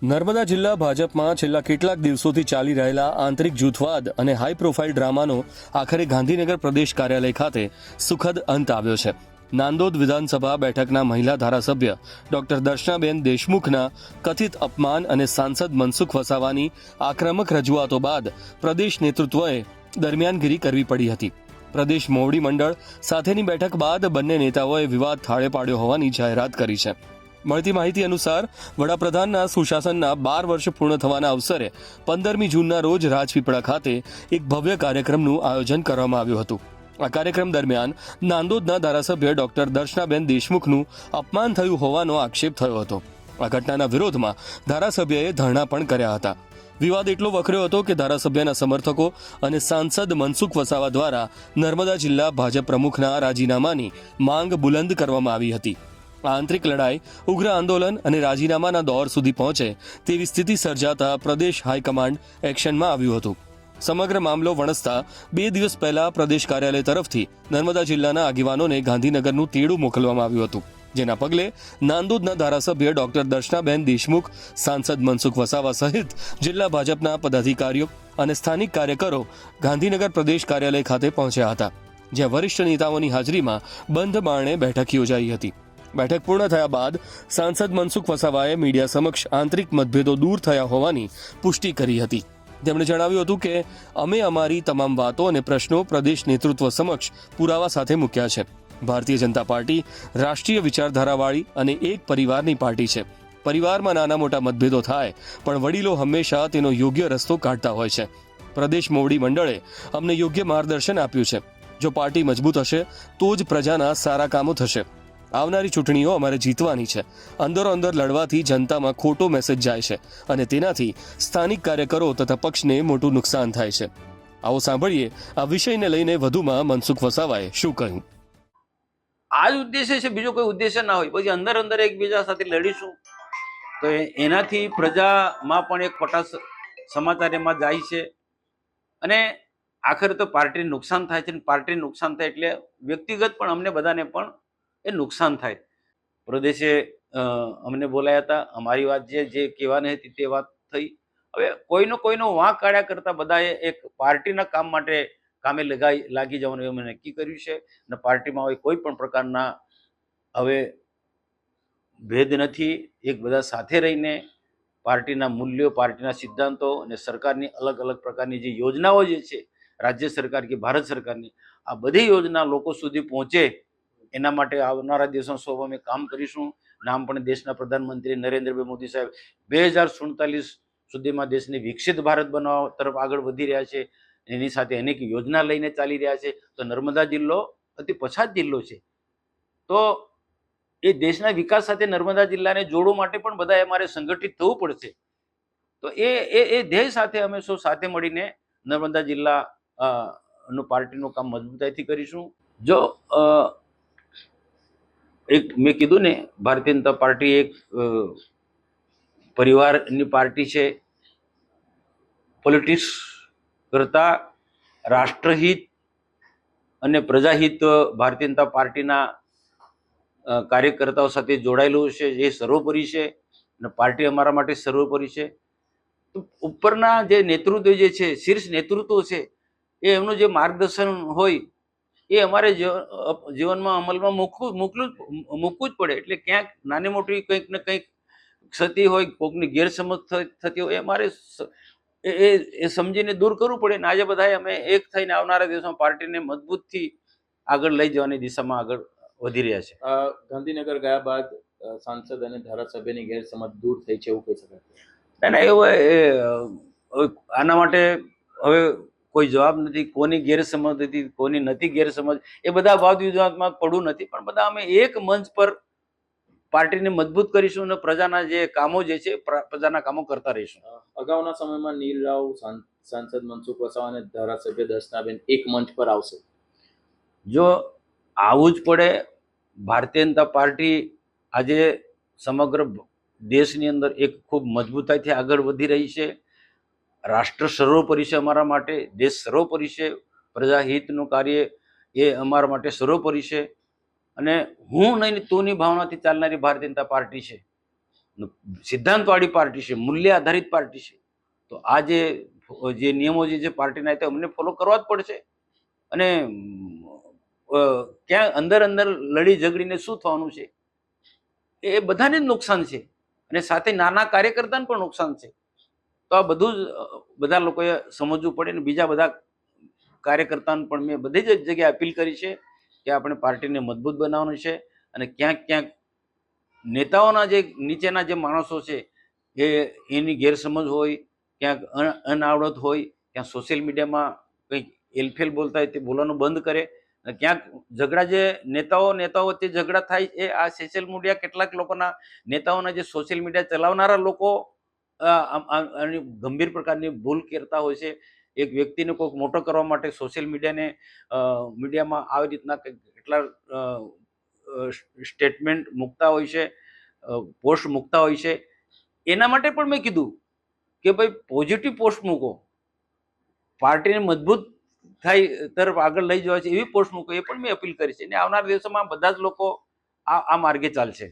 નર્મદા જિલ્લા ભાજપમાં છેલ્લા કેટલાક દિવસોથી ચાલી રહેલા આંતરિક જૂથવાદ અને હાઈ પ્રોફાઇલ ડ્રામાનો આખરે ગાંધીનગર પ્રદેશ કાર્યાલય ખાતે સુખદ અંત આવ્યો છે. નાંદોદ વિધાનસભા બેઠકના મહિલા ધારાસભ્ય ડોક્ટર દર્શનાબેન દેશમુખના કથિત અપમાન અને સાંસદ મનસુખ વસાવાની આક્રમક રજૂઆતો બાદ પ્રદેશ નેતૃત્વએ દરમિયાનગીરી કરવી પડી હતી. પ્રદેશ મોવડી મંડળ સાથેની બેઠક બાદ બંને નેતાઓએ વિવાદ થાળે પાડ્યો હોવાની જાહેરાત કરી છે. મળતી માહિતી અનુસાર વડાપ્રધાનના સુશાસનના 12 વર્ષ પૂર્ણ થવાના અવસરે 15મી જૂનના રોજ રાજપીપળા ખાતે એક ભવ્ય કાર્યક્રમનું આયોજન કરવામાં આવ્યું હતું. આ કાર્યક્રમ દરમિયાન નાંદોદના ધારાસભ્ય ડોક્ટર દર્શનાબેન દેશમુખનું અપમાન થયું હોવાનો આક્ષેપ થયો હતો. આ ઘટનાના વિરોધમાં ધારાસભ્યએ ધરણા પણ કર્યા હતા. વિવાદ એટલો વકર્યો હતો કે ધારાસભ્યના સમર્થકો અને સાંસદ મનસુખ વસાવા દ્વારા નર્મદા જિલ્લા ભાજપ પ્રમુખના રાજીનામાની માંગ બુલંદ કરવામાં આવી હતી. આ આંતરિક લડાઈ ઉગ્ર આંદોલન અને રાજીનામાના દોર સુધી પહોંચે તેવી સ્થિતિ સર્જાતા પ્રદેશ હાઈકમાન્ડ એક્શનમાં આવ્યું હતું. સમગ્ર મામલો વણસતા 2 દિવસ પહેલા પ્રદેશ કાર્યાલય તરફથી નર્મદા જિલ્લાના આગેવાનોને ગાંધીનગરનું તેડું મોકલવામાં આવ્યું હતું. જેના પગલે નાંદોદના ધારાસભ્ય ડોક્ટર દર્શનાબેન દેશમુખ, સાંસદ મનસુખ વસાવા સહિત જિલ્લા ભાજપના પદાધિકારીઓ અને સ્થાનિક કાર્યકરો ગાંધીનગર પ્રદેશ કાર્યાલય ખાતે પહોંચ્યા હતા, જ્યાં વરિષ્ઠ નેતાઓની હાજરીમાં બંધ બારણે બેઠક યોજાઈ હતી. બેઠક પૂર્ણ થયા બાદ સાંસદ મનસુખ વસાવાએ મીડિયા સમક્ષ આંતરિક મતભેદો દૂર થયા હોવાની પુષ્ટિ કરી હતી. તેમણે જણાવ્યું હતું કે અમે અમારી તમામ વાતો અને પ્રશ્નો પ્રદેશ નેતૃત્વ સમક્ષ પુરાવા સાથે મૂક્યા છે. ભારતીય જનતા પાર્ટી રાષ્ટ્રીય વિચારધારાવાળી અને એક પરિવારની પાર્ટી છે. પરિવારમાં નાના મોટા મતભેદો થાય, પણ વડીલો હંમેશા તેનો યોગ્ય રસ્તો કાઢતા હોય છે. પ્રદેશ મોવડી મંડળે અમને યોગ્ય માર્ગદર્શન આપ્યું છે. જો પાર્ટી મજબૂત હશે તો જ પ્રજાના સારા કામો થશે. આવનારી ચૂંટણીઓ અમારે જીતવાની છે. અંદરો અંદર લડવાથી જનતામાં ખોટો મેસેજ જાય છે અને તેનાથી સ્થાનિક કાર્યકરો તથા પક્ષને મોટું નુકસાન થાય છે. આવો સાંભળીએ આ વિષયને લઈને વધુમાં મનસુખ વસાવાએ શું કહ્યું. આ જ ઉદ્દેશ્ય છે, બીજો કોઈ ઉદ્દેશ્ય ના હોય. પછી અંદર અંદર એકબીજા સાથે લડીશું તો એનાથી પ્રજામાં પણ એક ખોટા સમાચાર એમાં જાય છે અને આખરે તો પાર્ટીને નુકસાન થાય છે. પાર્ટીને નુકસાન થાય એટલે વ્યક્તિગત પણ અમને બધાને પણ એ નુકસાન થાય. પ્રદેશે અમને બોલાયા હતા, અમારી વાત જે કહેવાની હતી તે વાત થઈ. હવે કોઈનો વાંક કાઢ્યા કરતા બધાએ એક પાર્ટીના કામ માટે કામે લાગી જવાનું એવું નક્કી કર્યું છે અને પાર્ટીમાં હવે કોઈ પણ પ્રકારના હવે ભેદ નથી. એક બધા સાથે રહીને પાર્ટીના મૂલ્યો, પાર્ટીના સિદ્ધાંતો અને સરકારની અલગ અલગ પ્રકારની જે યોજનાઓ જે છે, રાજ્ય સરકાર કે ભારત સરકારની, આ બધી યોજના લોકો સુધી પહોંચે એના માટે આવનારા દિવસોમાં અમે કામ કરીશું. નામ પણ દેશના પ્રધાનમંત્રી નરેન્દ્રભાઈ મોદી સાહેબ 2047 સુધીમાં દેશને વિકસિત ભારત બનાવવા તરફ આગળ વધી રહ્યા છે. એની સાથે અનેક યોજના લઈને ચાલી રહ્યા છે. તો નર્મદા જિલ્લો અતિ પછાત જિલ્લો છે, તો એ દેશના વિકાસ સાથે નર્મદા જિલ્લાને જોડવા માટે પણ બધાએ અમારે સંગઠિત થવું પડશે. તો એ ધ્યેય સાથે અમે સૌ સાથે મળીને નર્મદા જિલ્લા નું પાર્ટીનું કામ મજબૂતાઈથી કરીશું. જો એક મેં કીધું ને, ભારતીય જનતા પાર્ટી એક પરિવારની પાર્ટી છે. પોલિટિક્સ કરતા રાષ્ટ્રહિત અને પ્રજાહિત ભારતીય જનતા પાર્ટીના કાર્યકર્તાઓ સાથે જોડાયેલું છે. એ સર્વોપરી છે અને પાર્ટી અમારા માટે સર્વોપરી છે. તો ઉપરના જે નેતૃત્વ જે છે, શીર્ષ નેતૃત્વ છે, એ એમનું જે માર્ગદર્શન હોય એ અમારે જીવનમાં અમલમાં મૂકવું જ પડે. એટલે ક્યાંક નાની મોટી કંઈક ને કંઈક ક્ષતિ હોય, કોઈકની ગેરસમજ થતી હોય, એ અમારે એ સમજીને દૂર કરવું પડે. ને આજે બધાએ અમે એક થઈને આવનારા દિવસોમાં પાર્ટીને મજબૂતથી આગળ લઈ જવાની દિશામાં આગળ વધી રહ્યા છે. ગાંધીનગર ગયા બાદ સાંસદ અને ધારાસભ્યની ગેરસમજ દૂર થઈ છે એવું કહી શકાય? ના, એવું આના માટે હવે કોઈ જવાબ નથી. કોની ગેરસમજ હતી, કોની નથી ગેરસમજ, એ બધા વાદ વિવાદમાં પડવું નથી. પણ બધા અમે એક મંચ પર પાર્ટીને મજબૂત કરીશું અને પ્રજાના જે કામો જે છે, પ્રજાના કામો કરતા રહીશું. અગાઉના સમયમાં નીલ રાવ, સાંસદ મનસુખ વસાવા અને ધારાસભ્ય દર્શનાબેન એક મંચ પર આવશે. જો આવવું જ પડે. ભારતીય જનતા પાર્ટી આજે સમગ્ર દેશની અંદર એક ખૂબ મજબૂતાઈથી આગળ વધી રહી છે. રાષ્ટ્ર સર્વોપરી છે અમારા માટે, દેશ સર્વોપરી છે, પ્રજાહિતનું કાર્ય એ અમારા માટે સર્વોપરી છે. અને હું નહીં ને તુંની ભાવનાથી ચાલનારી ભારતીય જનતા પાર્ટી છે, સિદ્ધાંતવાળી પાર્ટી છે, મૂલ્ય આધારિત પાર્ટી છે. તો આ જે નિયમો જે પાર્ટીના તે અમને ફોલો કરવા જ પડશે. અને ક્યાં અંદર લડી ઝઘડીને શું થવાનું છે, એ બધાને જ નુકસાન છે અને સાથે નાના કાર્યકર્તાને પણ નુકસાન છે. તો આ બધું જ બધા લોકોએ સમજવું પડે ને બીજા બધા કાર્યકર્તાઓને પણ મેં બધી જ જગ્યાએ અપીલ કરી છે કે આપણે પાર્ટીને મજબૂત બનાવવાનું છે. અને ક્યાંક નેતાઓના જે નીચેના જે માણસો છે એની ગેરસમજ હોય, ક્યાંક અનાવડત હોય, ક્યાંક સોશિયલ મીડિયામાં કંઈક એલફેલ બોલતા હોય તે બોલવાનું બંધ કરે. અને ક્યાંક ઝઘડા જે નેતાઓ વચ્ચે ઝઘડા થાય એ આ સોશિયલ મીડિયા કેટલાક લોકોના નેતાઓના જે સોશિયલ મીડિયા ચલાવનારા લોકો આની ગંભીર પ્રકારની ભૂલ કરતા હોય છે. એક વ્યક્તિને કોઈક મોટો કરવા માટે સોશિયલ મીડિયામાં આવી રીતના કેટલા સ્ટેટમેન્ટ મૂકતા હોય છે, પોસ્ટ મૂકતા હોય છે. એના માટે પણ મેં કીધું કે ભાઈ પોઝિટિવ પોસ્ટ મૂકો, પાર્ટીને મજબૂત થાય તરફ આગળ લઈ જવા છે એવી પોસ્ટ મૂકો, એ પણ મેં અપીલ કરી છે. અને આવનાર દિવસોમાં બધા જ લોકો આ માર્ગે ચાલશે.